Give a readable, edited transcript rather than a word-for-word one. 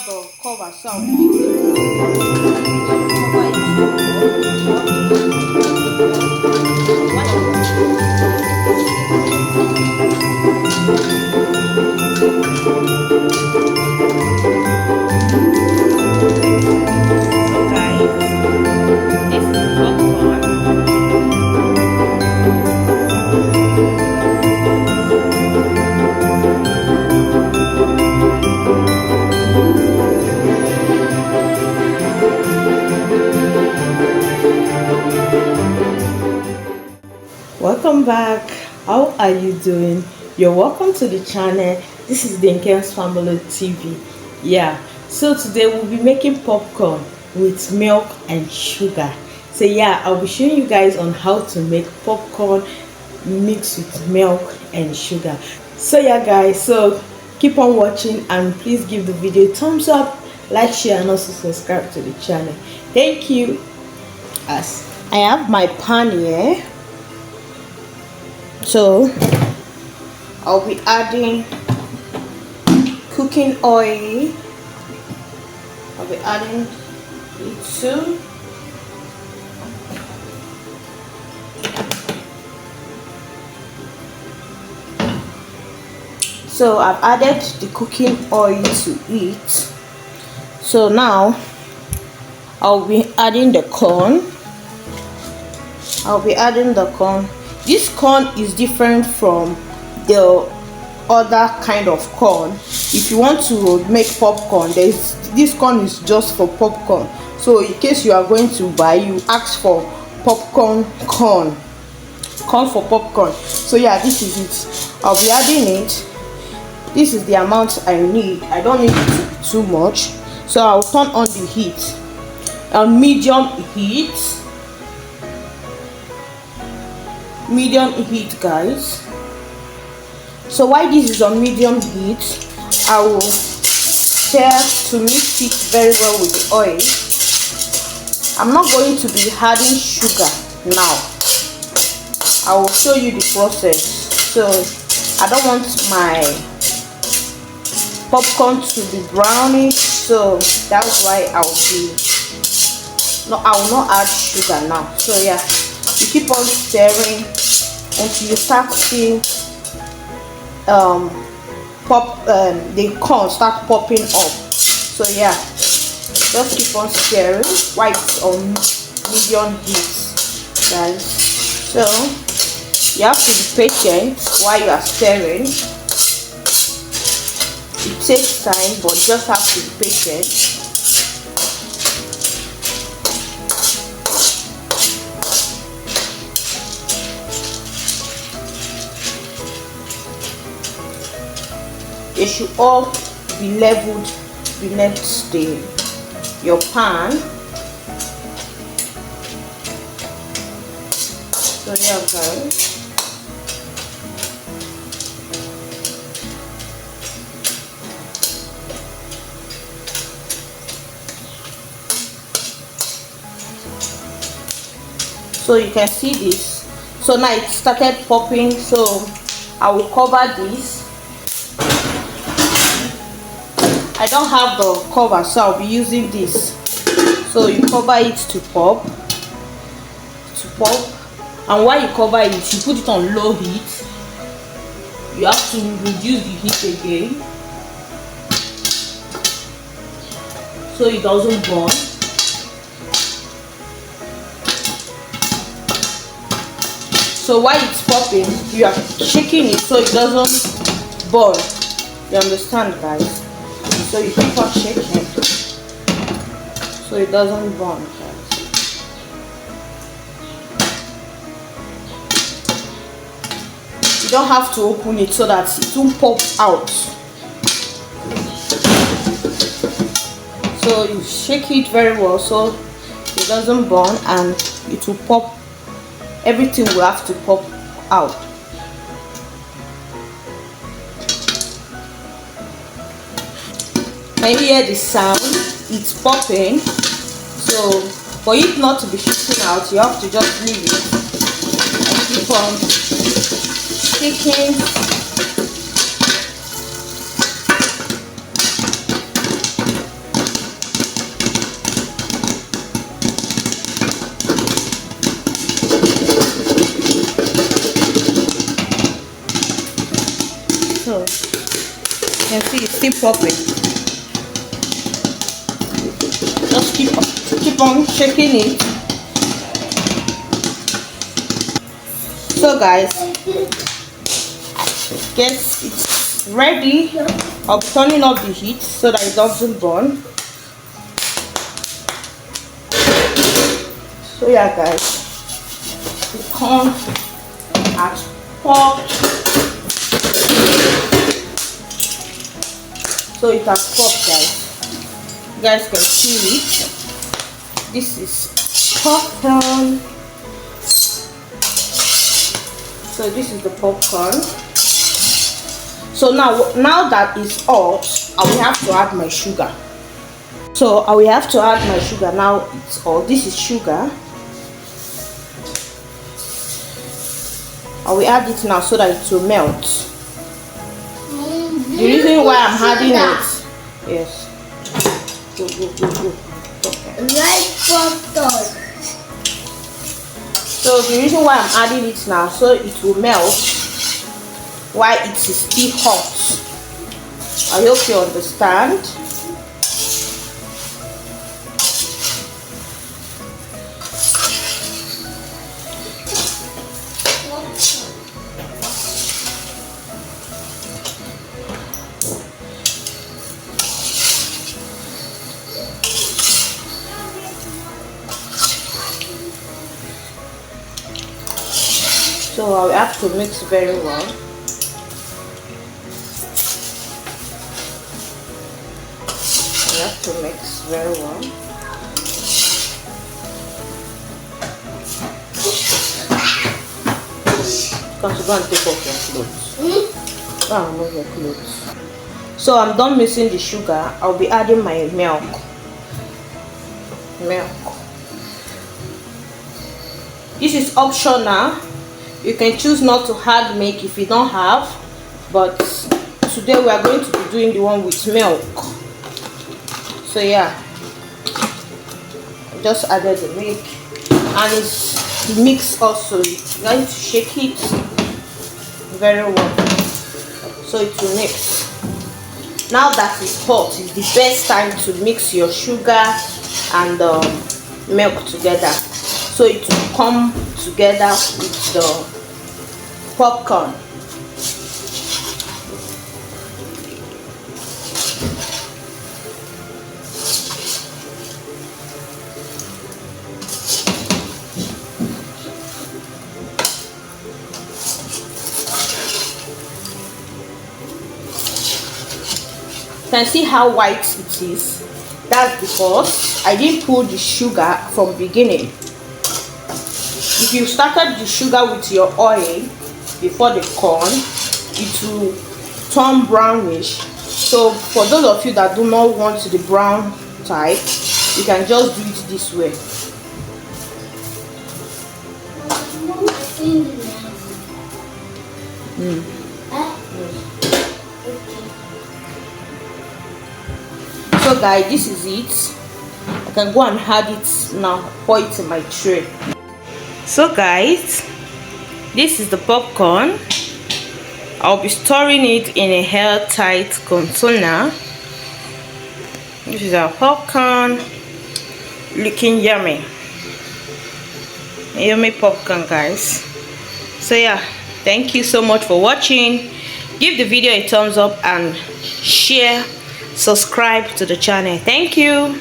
have the cover, so I'll cover Welcome back. How are you doing? You're welcome to the channel. This is the Christmasvlog TV. Yeah, so today we'll be making popcorn with milk and sugar. So yeah, I'll be showing you guys on how to make popcorn mixed with milk and sugar. So yeah guys, so keep on watching and please give the video a thumbs up, like, share, and also subscribe to the channel. Thank you. As I have my pan here, so I'll be adding cooking oil. I'll be adding it too. So I've added the cooking oil to it. So now I'll be adding the corn. This corn is different from the other kind of corn. If you want to make popcorn, this corn is just for popcorn. So in case you are going to buy, you ask for popcorn corn for popcorn. So yeah, this is it. I'll be adding it. This is the amount I need. I don't need it to be too much. So I'll turn on the heat on medium heat, guys. So while this is on medium heat, I will stir to mix it very well with the oil. I'm not going to be adding sugar now. I will show you the process. So I don't want my popcorn to be brownish, so that's why I will not add sugar now. So yeah, you keep on stirring until you start seeing the corn start popping up. So yeah, just keep on stirring while it's on medium heat, guys. So you have to be patient while you are stirring. It takes time, but you just have to be patient. They should all be leveled beneath your pan. So yeah guys, so you can see this. So now it started popping, so I will cover this. I don't have the cover, so I'll be using this. So you cover it to pop, and while you cover it, you put it on low heat. You have to reduce the heat again so it doesn't burn. So while it's popping, you are shaking it so it doesn't burn. You understand, guys? So you keep on shaking so it doesn't burn, guys. You don't have to open it so that it won't pop out. So you shake it very well so it doesn't burn and it will pop. Everything will have to pop out. Can you hear the sound? It's popping. So for it not to be shooting out, you have to just leave it and keep on shaking. still popping. Just keep on shaking it. So guys, guess it's ready. I'll be turning up the heat so that it doesn't burn. So yeah guys, the corn has popped. So it has popped guys. You guys can see it. This is popcorn. So this is the popcorn. So now that it's hot, I will have to add my sugar. So I will have to add my sugar. Now it's hot. This is sugar. I will add it now so that it will melt. The reason why I'm adding it, yes. Go. So the reason why I'm adding it now, so it will melt while it is still hot. I hope you understand. So I'll have to mix very well. I have to mix very well. Come to go and take off your clothes. Go and remove your clothes. So I'm done mixing the sugar. I'll be adding my milk. This is optional. You can choose not to add milk if you don't have, but today we are going to be doing the one with milk. So yeah, I just added the milk, and it's mixed also. You're going to shake it very well so it will mix. Now that it's hot, it's the best time to mix your sugar and milk together, so it will come together with the popcorn. You can see how white it is. That's because I didn't put the sugar from beginning. If you started the sugar with your oil before the corn, it will turn brownish. So for those of you that do not want the brown type, you can just do it this way. So guys, this is it. I can go and add it now, pour it in my tray. So guys, this is the popcorn. I'll be storing it in a airtight container. This is our popcorn, looking yummy. Yummy popcorn guys. So yeah, thank you so much for watching. Give the video a thumbs up and share, subscribe to the channel. Thank you.